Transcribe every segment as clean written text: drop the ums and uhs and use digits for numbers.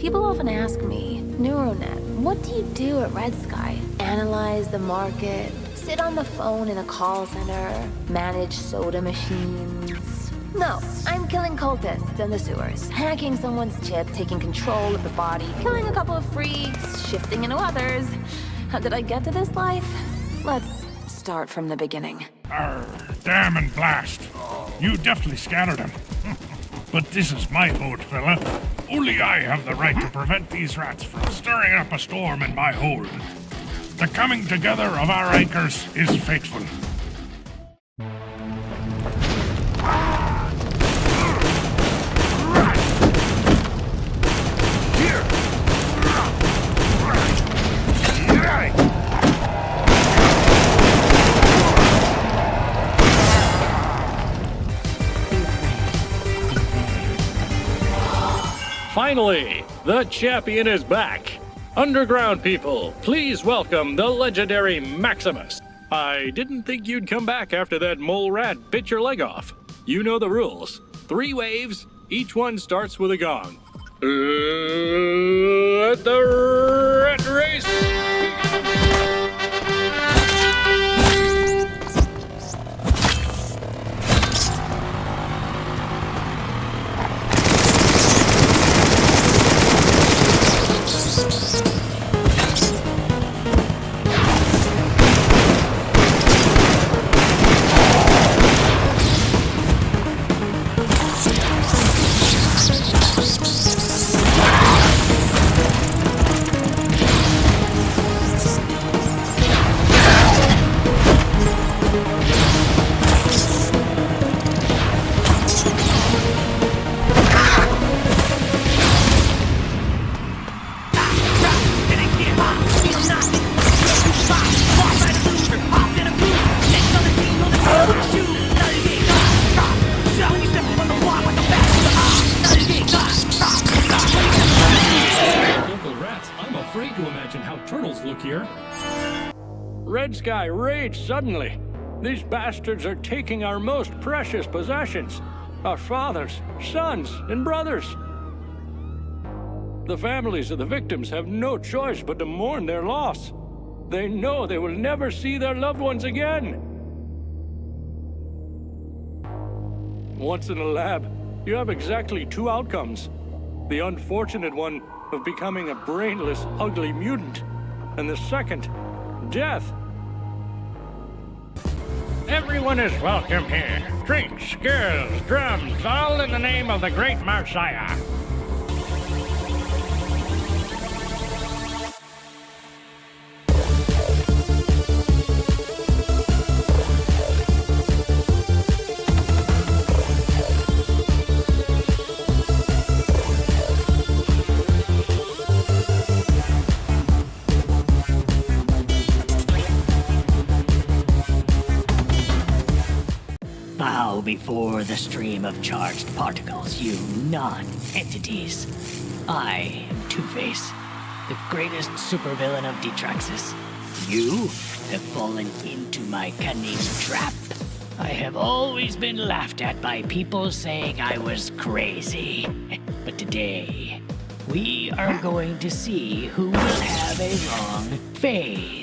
People often ask me, Neuronet, what do you do at Red Sky? Analyze the market, sit on the phone in a call center, manage soda machines. No, I'm killing cultists in the sewers, hacking someone's chip, taking control of the body, killing a couple of freaks, shifting into others. How did I get to this life? Let's start from the beginning. Damn and blast. You definitely scattered him. But this is my boat, fella. Only I have the right to prevent these rats from stirring up a storm in my hold. The coming together of our anchors is fateful. Finally, the champion is back. Underground people, please welcome the legendary Maximus. I didn't think you'd come back after that mole rat bit your leg off. You know the rules. 3 waves, each one starts with a gong. Let the rat race! Red Sky raged suddenly. These bastards are taking our most precious possessions. Our fathers, sons, and brothers. The families of the victims have no choice but to mourn their loss. They know they will never see their loved ones again. Once in a lab, you have exactly 2 outcomes. The unfortunate one of becoming a brainless, ugly mutant, and the second, death. Everyone is welcome here. Drinks, girls, drums, all in the name of the great Messiah. Bow before the stream of charged particles, you non-entities. I am Two-Face, the greatest supervillain of Detraxis. You have fallen into my cunning trap. I have always been laughed at by people saying I was crazy. But today, we are going to see who will have a long phase.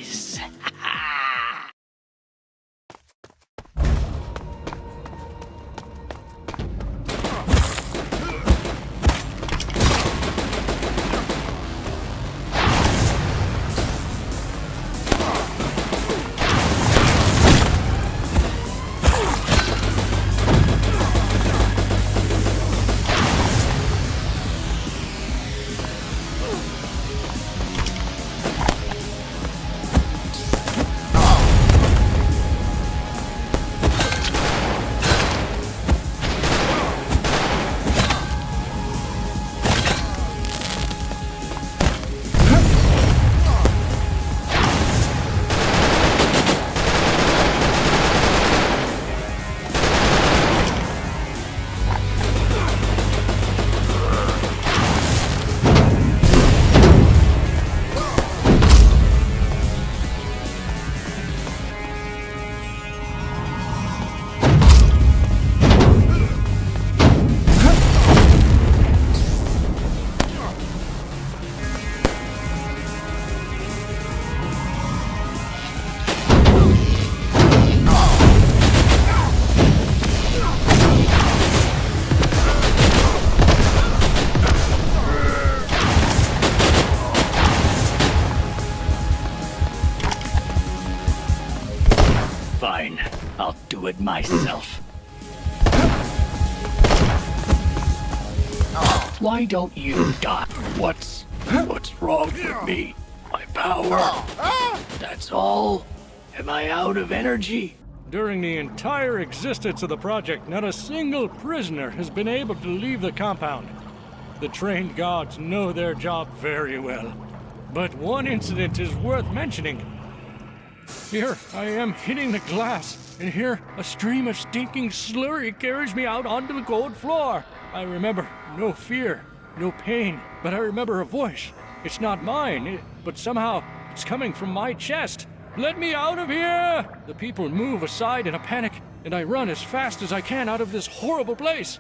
I'll do it myself. Why don't you die? What's wrong with me? My power? That's all? Am I out of energy? During the entire existence of the project, not a single prisoner has been able to leave the compound. The trained guards know their job very well. But one incident is worth mentioning. Here I am hitting the glass, and here a stream of stinking slurry carries me out onto the cold floor. I remember no fear, no pain, but I remember a voice. It's not mine, but somehow it's coming from my chest. Let me out of here! The people move aside in a panic, and I run as fast as I can out of this horrible place.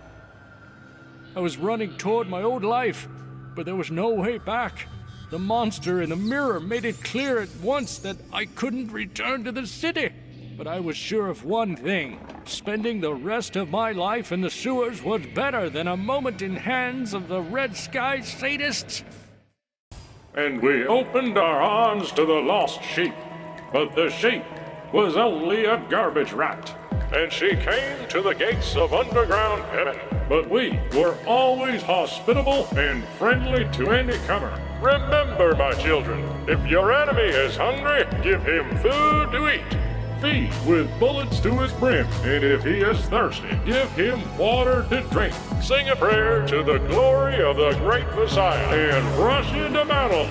I was running toward my old life, but there was no way back. The monster in the mirror made it clear at once that I couldn't return to the city. But I was sure of one thing. Spending the rest of my life in the sewers was better than a moment in hands of the Red Sky sadists. And we opened our arms to the lost sheep, but the sheep was only a garbage rat. And she came to the gates of underground heaven. But we were always hospitable and friendly to any comer. Remember, my children, if your enemy is hungry, give him food to eat. Feed with bullets to his brim. And if he is thirsty, give him water to drink. Sing a prayer to the glory of the great Messiah and rush into battle.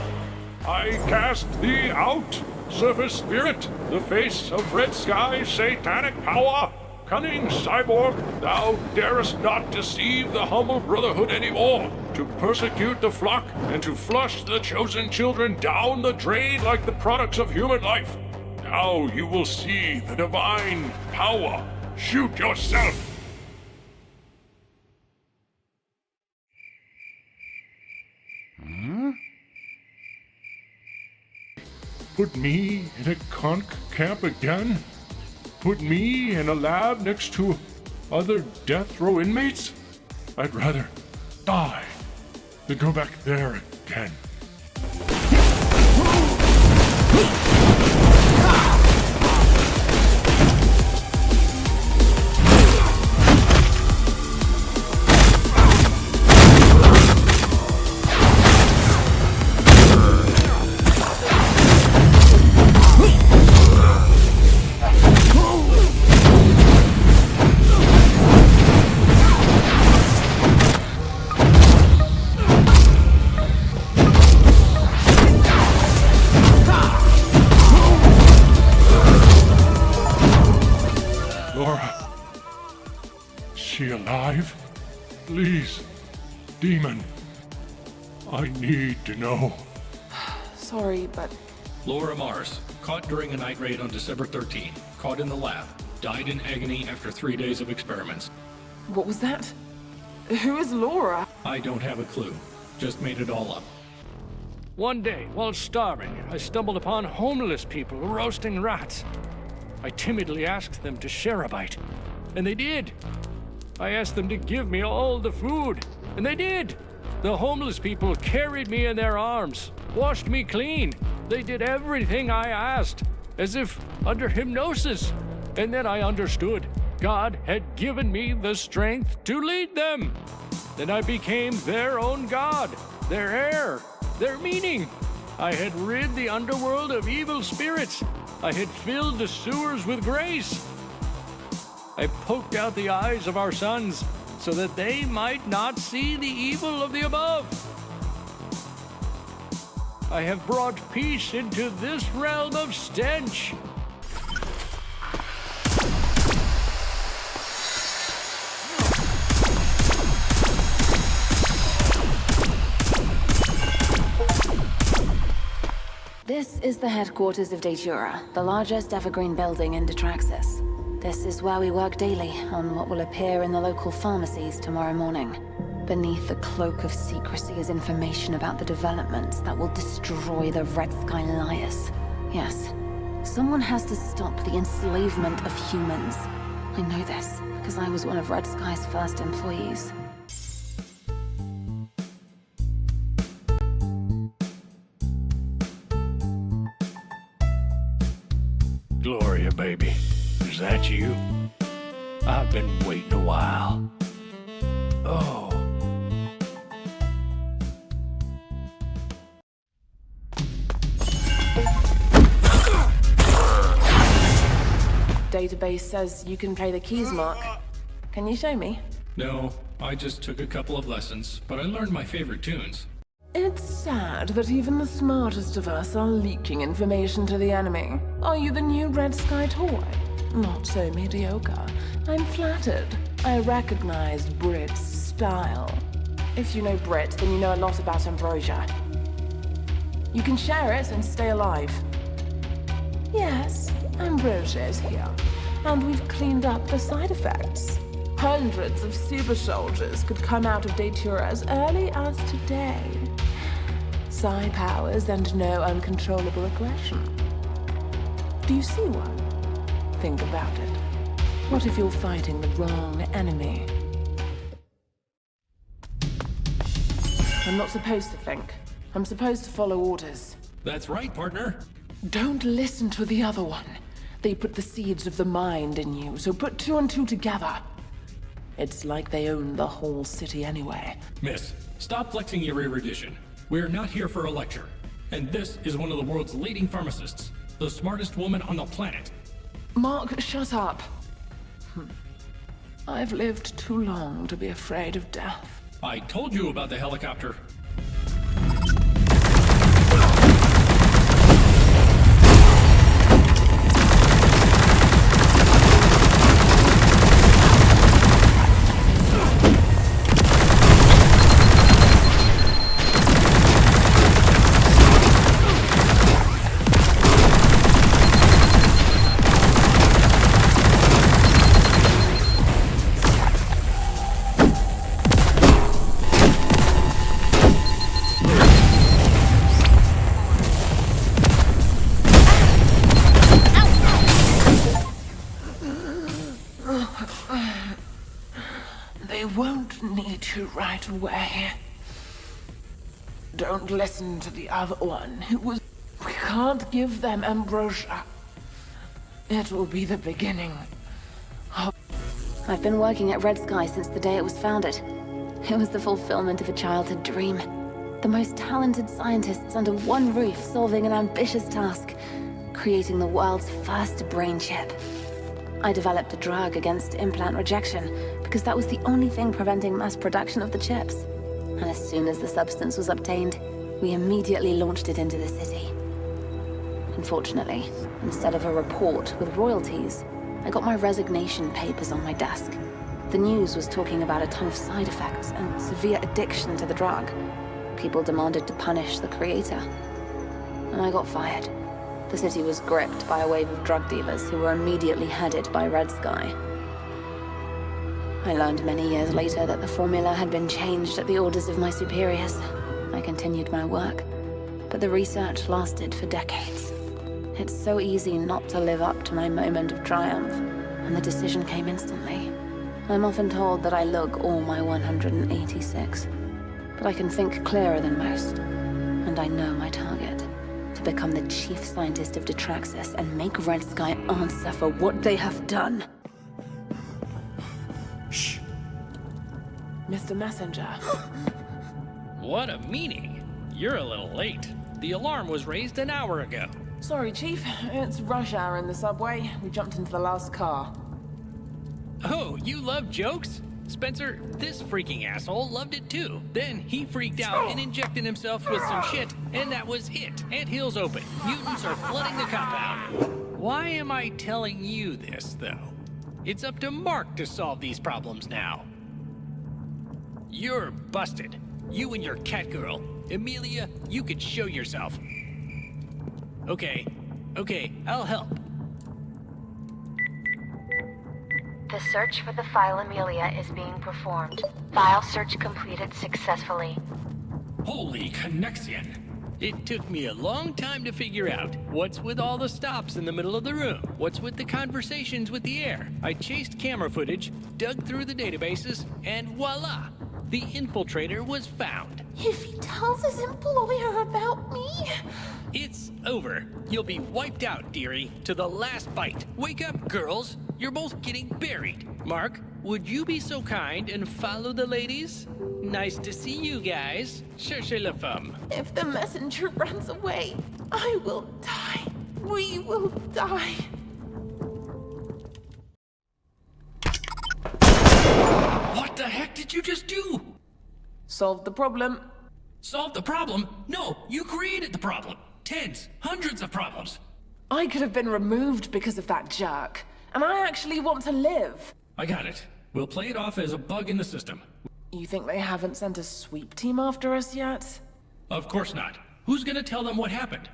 I cast thee out, surface spirit, the face of Red Sky satanic power. Cunning cyborg, thou darest not deceive the humble brotherhood anymore, to persecute the flock and to flush the chosen children down the drain like the products of human life. Now you will see the divine power. Shoot yourself! Put me in a conch camp again? Put me in a lab next to other death row inmates? I'd rather die than go back there again. She alive? Please, demon. I need to know. Sorry, but Laura Mars, caught during a night raid on December 13, caught in the lab, died in agony after 3 days of experiments. what was that? Who is Laura? I don't have a clue. Just made it all up. One day, while starving, I stumbled upon homeless people roasting rats. I timidly asked them to share a bite, and they did. I asked them to give me all the food, and they did. The homeless people carried me in their arms, washed me clean. They did everything I asked, as if under hypnosis. And then I understood God had given me the strength to lead them. Then I became their own God, their heir, their meaning. I had rid the underworld of evil spirits. I had filled the sewers with grace. I poked out the eyes of our sons so that they might not see the evil of the above. I have brought peace into this realm of stench. This is the headquarters of K.I.R.A, the largest evergreen building in Detraxis. This is where we work daily on what will appear in the local pharmacies tomorrow morning. Beneath the cloak of secrecy is information about the developments that will destroy the Red Sky liars. Yes, someone has to stop the enslavement of humans. I know this because I was one of Red Sky's first employees. Gloria, baby. Is that you? I've been waiting a while. Oh. Database says you can play the keys, Mark. Can you show me? No, I just took a couple of lessons, but I learned my favorite tunes. It's sad that even the smartest of us are leaking information to the enemy. Are you the new Red Sky toy? Not so mediocre. I'm flattered. I recognized Brit's style. If you know Brit, then you know a lot about ambrosia. You can share it and stay alive. Yes, ambrosia is here. And we've cleaned up the side effects. Hundreds of super soldiers could come out of Datura as early as today. Psi powers and no uncontrollable aggression. Do you see one? Think about it. What if you're fighting the wrong enemy? I'm not supposed to think. I'm supposed to follow orders. That's right, partner. Don't listen to the other one. They put the seeds of the mind in you, so put two and two together. It's like they own the whole city anyway. Miss, stop flexing your erudition. We're not here for a lecture. And this is one of the world's leading pharmacists. The smartest woman on the planet. Mark, shut up. I've lived too long to be afraid of death. I told you about the helicopter. They won't need you right away. Don't listen to the other one who was... We can't give them ambrosia. It will be the beginning. I've been working at Red Sky since the day it was founded. It was the fulfillment of a childhood dream. The most talented scientists under one roof solving an ambitious task, creating the world's first brain chip. I developed a drug against implant rejection because that was the only thing preventing mass production of the chips. And as soon as the substance was obtained, we immediately launched it into the city. Unfortunately, instead of a report with royalties, I got my resignation papers on my desk. The news was talking about a ton of side effects and severe addiction to the drug. People demanded to punish the creator. And I got fired. The city was gripped by a wave of drug dealers who were immediately headed by Red Sky. I learned many years later that the formula had been changed at the orders of my superiors. I continued my work, but the research lasted for decades. It's so easy not to live up to my moment of triumph, and the decision came instantly. I'm often told that I look all my 186, but I can think clearer than most, and I know my target. To become the chief scientist of Detraxis and make Red Sky answer for what they have done. Shh. Mr. Messenger. What a meeting. You're a little late. The alarm was raised an hour ago. Sorry, Chief. It's rush hour in the subway. We jumped into the last car. Oh, you love jokes? Spencer, this freaking asshole loved it too. Then he freaked out and injected himself with some shit, and that was it. Anthills open. Mutants are flooding the compound. Why am I telling you this, though? It's up to M.A.R.K to solve these problems now. You're busted. You and your cat girl. Amelia, you could show yourself. Okay, I'll help. The search for the file Amelia is being performed. File search completed successfully. Holy connection. It took me a long time to figure out what's with all the stops in the middle of the room, what's with the conversations with the air. I chased camera footage, dug through the databases, and voila! The infiltrator was found. If he tells his employer about me... It's over. You'll be wiped out, dearie, to the last bite. Wake up, girls. You're both getting buried. Mark, would you be so kind and follow the ladies? Nice to see you guys. Cherchez la femme. If the messenger runs away, I will die. We will die. What the heck did you just do? Solved the problem. Solve the problem? No, you created the problem. Tens, hundreds of problems. I could have been removed because of that jerk. And I actually want to live. I got it. We'll play it off as a bug in the system. You think they haven't sent a sweep team after us yet? Of course not. Who's gonna tell them what happened?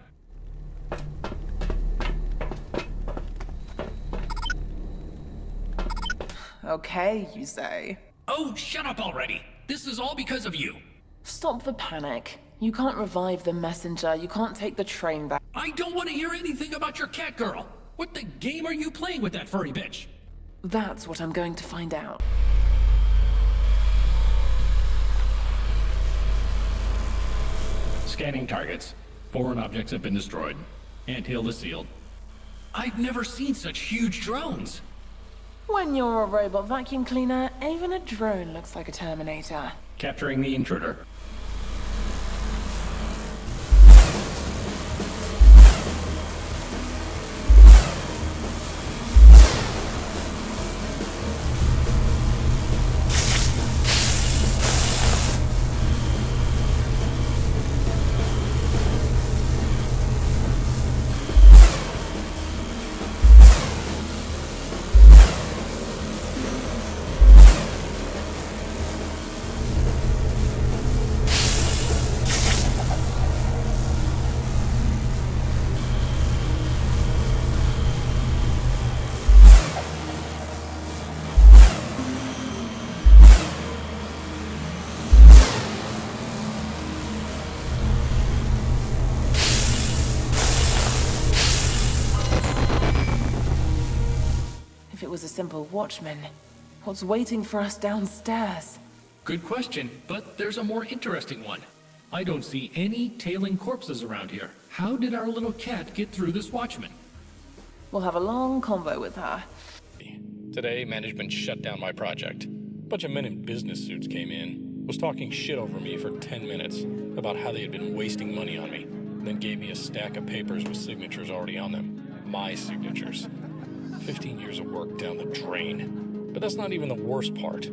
Okay, you say. Oh, shut up already. This is all because of you. Stop the panic. You can't revive the messenger. You can't take the train back. I don't want to hear anything about your cat girl. What the game are you playing with that furry bitch? That's what I'm going to find out. Scanning targets. Foreign objects have been destroyed. Anthill is sealed. I've never seen such huge drones. When you're a robot vacuum cleaner, even a drone looks like a Terminator. Capturing the intruder. If it was a simple watchman, what's waiting for us downstairs? Good question, but there's a more interesting one. I don't see any tailing corpses around here. How did our little cat get through this watchman? We'll have a long convo with her. Today, management shut down my project. A bunch of men in business suits came in, was talking shit over me for 10 minutes about how they had been wasting money on me, and then gave me a stack of papers with signatures already on them. My signatures. 15 years of work down the drain. But that's not even the worst part.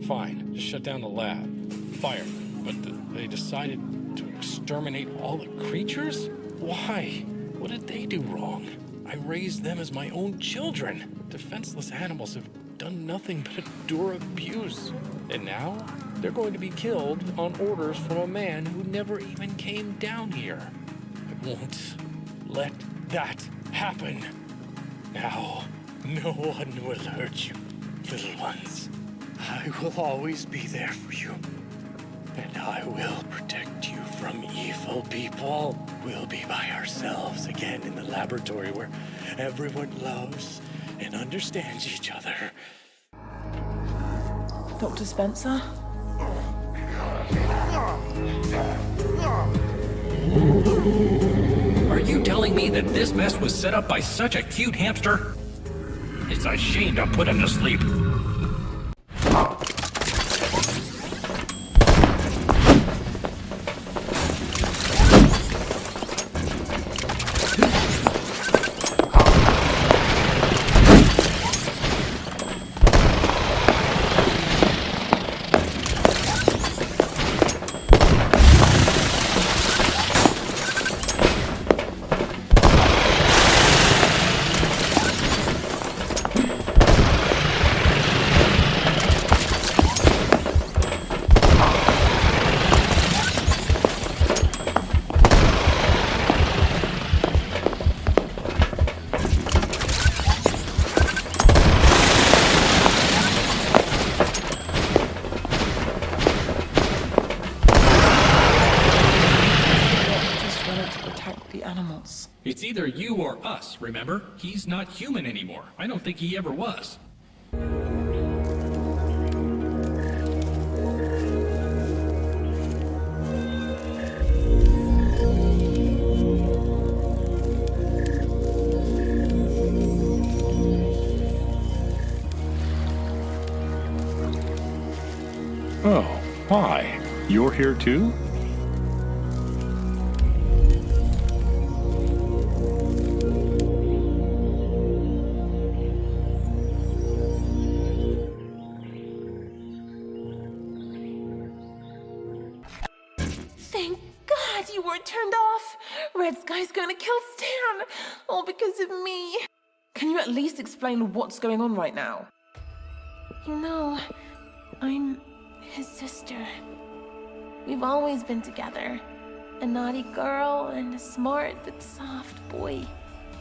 Fine, just shut down the lab. Fire them. But they decided to exterminate all the creatures? Why? What did they do wrong? I raised them as my own children. Defenseless animals have done nothing but endure abuse. And now, they're going to be killed on orders from a man who never even came down here. I won't let that happen. Now, no one will hurt you, little ones. I will always be there for you. And I will protect you from evil people. We'll be by ourselves again in the laboratory where everyone loves and understands each other. Dr. Spencer? Are you telling me that this mess was set up by such a cute hamster? It's a shame to put him to sleep. It's either you or us, remember? He's not human anymore. I don't think he ever was. here too? Thank God you weren't turned off. Red Sky's gonna kill Stan, all because of me. Can you at least explain what's going on right now? You know, I'm his sister. We've always been together. A naughty girl and a smart but soft boy.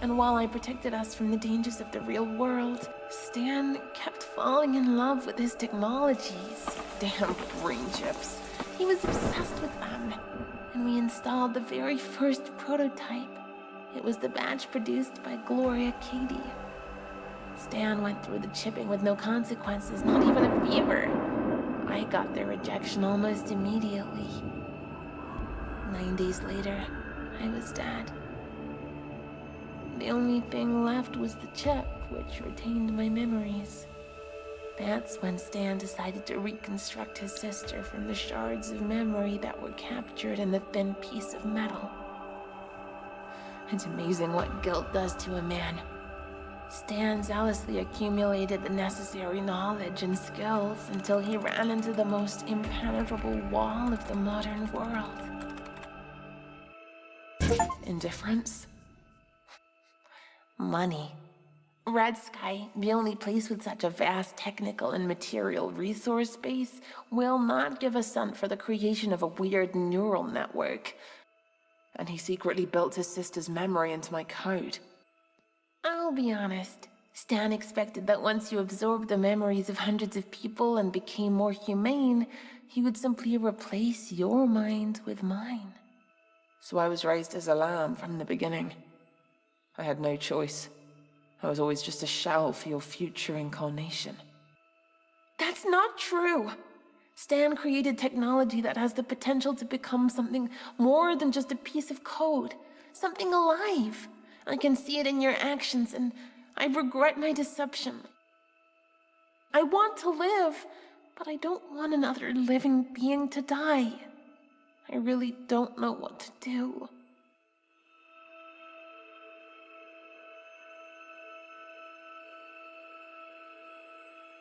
And while I protected us from the dangers of the real world, Stan kept falling in love with his technologies. Damn brain chips. He was obsessed with them. And we installed the very first prototype. It was the batch produced by GLORIA K.I.R.A. Stan went through the chipping with no consequences, not even a fever. I got the rejection almost immediately. 9 days later, I was dead. The only thing left was the chip, which retained my memories. That's when Stan decided to reconstruct his sister from the shards of memory that were captured in the thin piece of metal. It's amazing what guilt does to a man. Stan zealously accumulated the necessary knowledge and skills until he ran into the most impenetrable wall of the modern world. Indifference? Money. Red Sky, the only place with such a vast technical and material resource base, will not give a cent for the creation of a weird neural network. And he secretly built his sister's memory into my code. I'll be honest, Stan expected that once you absorbed the memories of hundreds of people and became more humane, he would simply replace your mind with mine. So I was raised as a lamb from the beginning. I had no choice. I was always just a shell for your future incarnation. That's not true! Stan created technology that has the potential to become something more than just a piece of code. Something alive. I can see it in your actions, and I regret my deception. I want to live, but I don't want another living being to die. I really don't know what to do.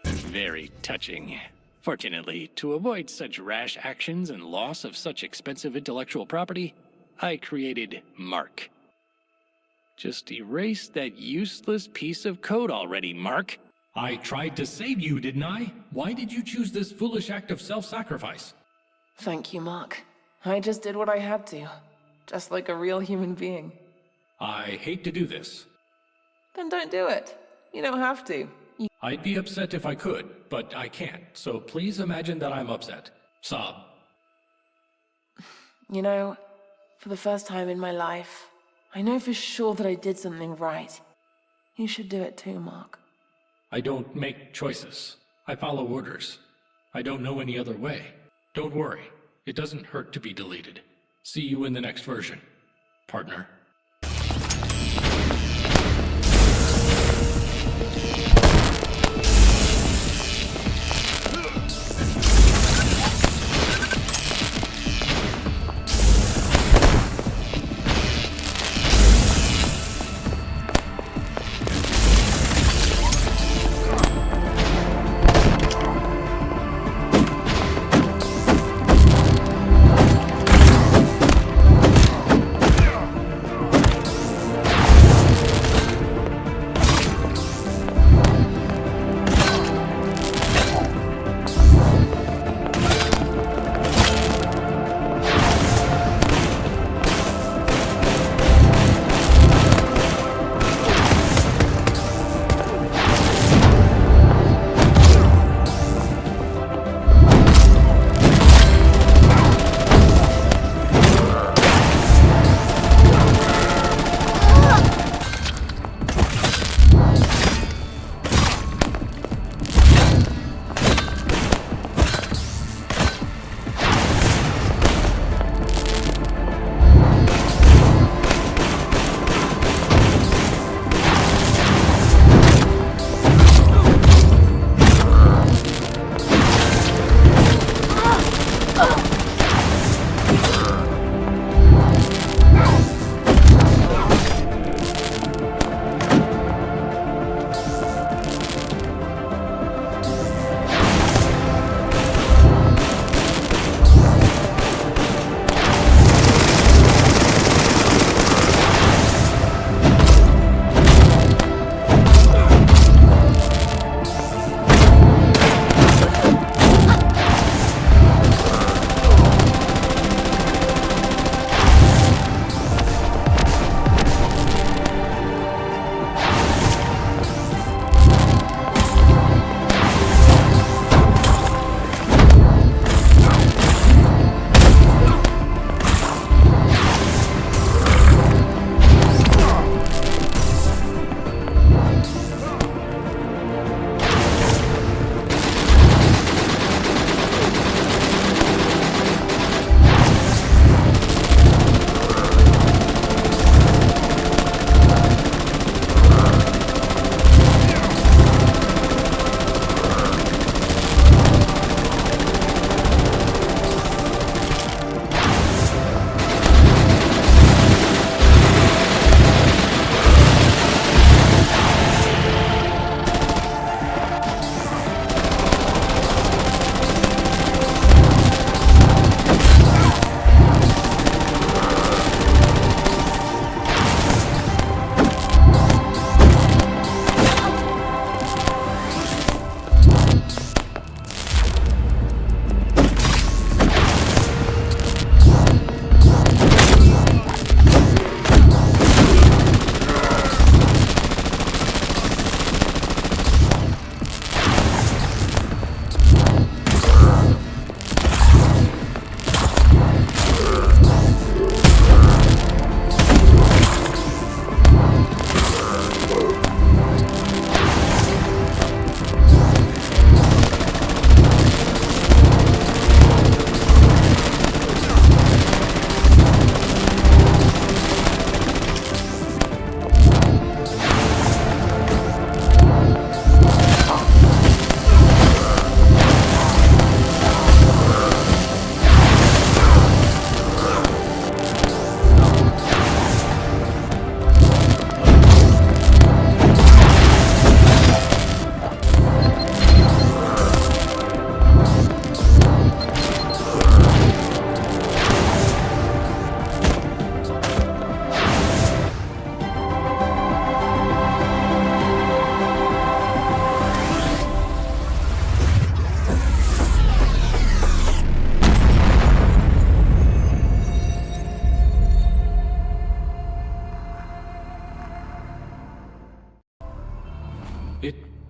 Very touching. Fortunately, to avoid such rash actions and loss of such expensive intellectual property, I created M.A.R.K. Just erase that useless piece of code already, M.A.R.K. I tried to save you, didn't I? Why did you choose this foolish act of self-sacrifice? Thank you, M.A.R.K. I just did what I had to, just like a real human being. I hate to do this. Then don't do it. You don't have to. I'd be upset if I could, but I can't, so please imagine that I'm upset. Sob. You know, for the first time in my life, I know for sure that I did something right. You should do it too, M.A.R.K. I don't make choices. I follow orders. I don't know any other way. Don't worry. It doesn't hurt to be deleted. See you in the next version, partner.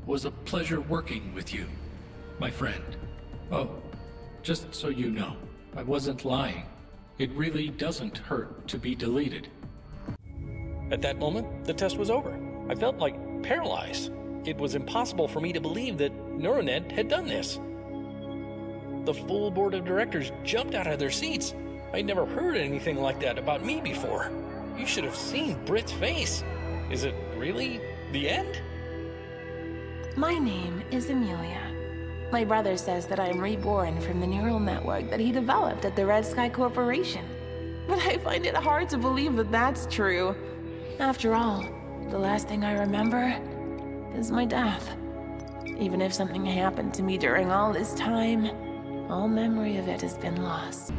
was a pleasure working with you, my friend. Oh, just so you know, I wasn't lying. It really doesn't hurt to be deleted. At that moment, the test was over. I felt like paralyzed. It was impossible for me to believe that Neuronet had done this. The full board of directors jumped out of their seats. I'd never heard anything like that about me before. You should have seen Britt's face. Is it really the end? My name is Amelia. My brother says that I am reborn from the neural network that he developed at the Red Sky Corporation. But I find it hard to believe that that's true. After all, the last thing I remember is my death. Even if something happened to me during all this time, all memory of it has been lost.